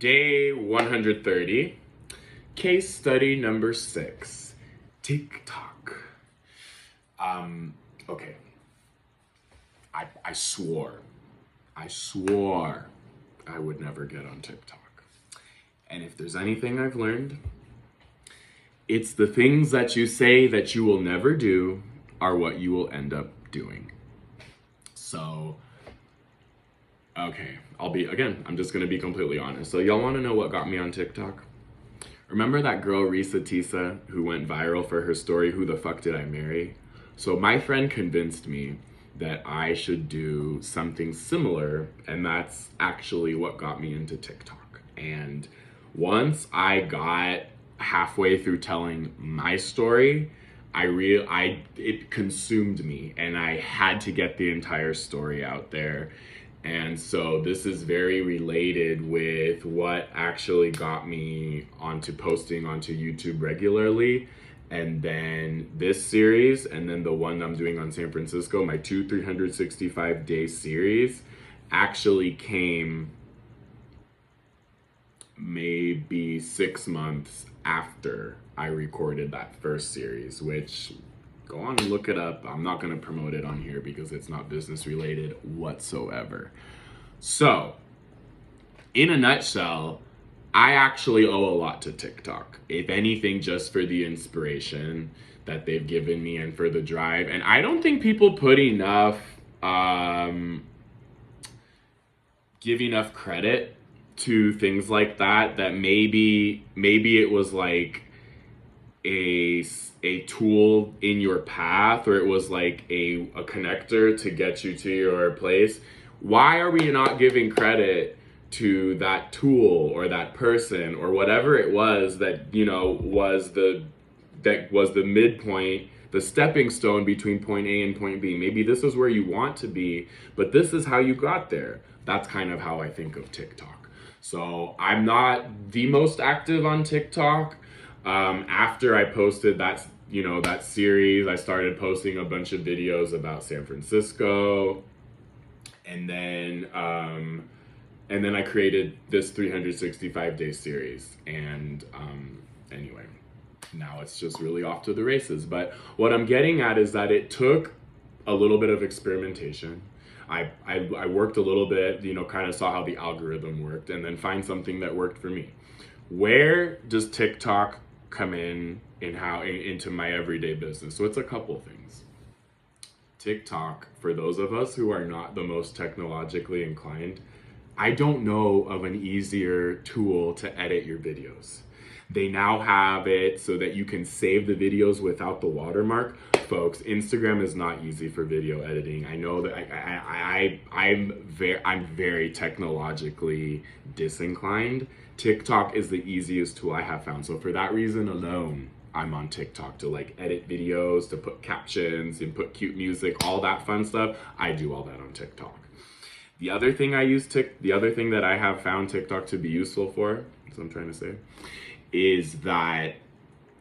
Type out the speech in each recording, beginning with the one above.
Day 130, case study number 6, TikTok. Okay. I swore I would never get on TikTok. And if there's anything I've learned, it's the things that you say that you will never do are what you will end up doing. So, okay, I'm just gonna be completely honest. So y'all wanna know what got me on TikTok? Remember that girl Risa Tisa who went viral for her story, Who the Fuck Did I Marry? So my friend convinced me that I should do something similar, and that's actually what got me into TikTok. And once I got halfway through telling my story, it consumed me, and I had to get the entire story out there. And so this is very related with what actually got me onto posting onto YouTube regularly. And then this series, and then the one I'm doing on San Francisco, my 365-day series, actually came maybe 6 months after I recorded that first series, which, go on and look it up. I'm not going to promote it on here because it's not business related whatsoever. So, in a nutshell, I actually owe a lot to TikTok. If anything, just for the inspiration that they've given me and for the drive. And I don't think people put enough, give enough credit to things like that, that maybe it was like a tool in your path, or it was like a connector to get you to your place. Why are we not giving credit to that tool or that person or whatever it was that, you know, was the midpoint, the stepping stone between point A and point B? Maybe this is where you want to be, but this is how you got there. That's kind of how I think of TikTok. So I'm not the most active on TikTok. After I posted that series, I started posting a bunch of videos about San Francisco, and then I created this 365-day series. And anyway, now it's just really off to the races. But what I'm getting at is that it took a little bit of experimentation. I worked a little bit, kind of saw how the algorithm worked, and then find something that worked for me. Where does TikTok come into my everyday business? So it's a couple things. TikTok, for those of us who are not the most technologically inclined, I don't know of an easier tool to edit your videos. They now have it so that you can save the videos without the watermark. Folks, Instagram is not easy for video editing. I know that I'm very technologically disinclined. TikTok is the easiest tool I have found. So for that reason alone, I'm on TikTok to edit videos, to put captions and put cute music, all that fun stuff. I do all that on TikTok. The other thing that I have found TikTok to be useful for, that's what I'm trying to say, is that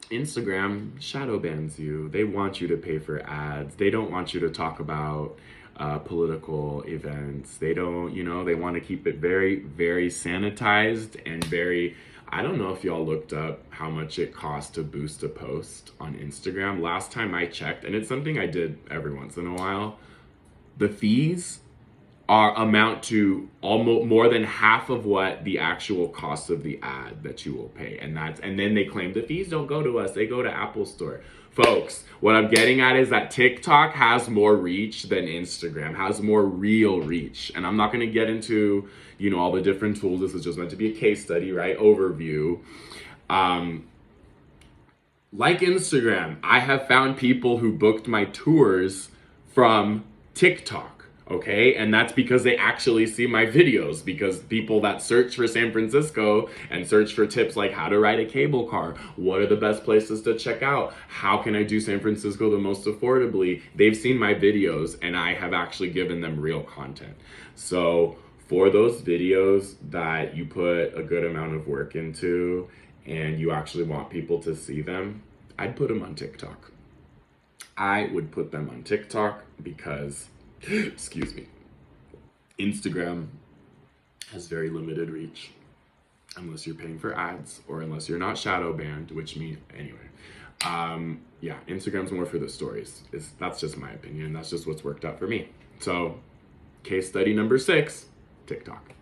Instagram shadow bans you. They want you to pay for ads. They don't want you to talk about political events. They don't, they want to keep it very, very sanitized and very, I don't know if y'all looked up how much it costs to boost a post on Instagram. Last time I checked, and it's something I did every once in a while, the fees amount to almost more than half of what the actual cost of the ad that you will pay. And then they claim the fees don't go to us, they go to Apple Store. Folks, what I'm getting at is that TikTok has more reach than Instagram, has more real reach. And I'm not gonna get into, all the different tools. This is just meant to be a case study, right? Overview. Like Instagram, I have found people who booked my tours from TikTok. Okay, and that's because they actually see my videos, because people that search for San Francisco and search for tips like how to ride a cable car, what are the best places to check out, how can I do San Francisco the most affordably, they've seen my videos and I have actually given them real content. So for those videos that you put a good amount of work into and you actually want people to see them, I'd put them on TikTok. I would put them on TikTok because excuse me, Instagram has very limited reach. unless you're paying for ads or unless you're not shadow banned, which means anyway. Yeah, Instagram's more for the stories. That's just my opinion. That's just what's worked out for me. So, case study number 6, TikTok.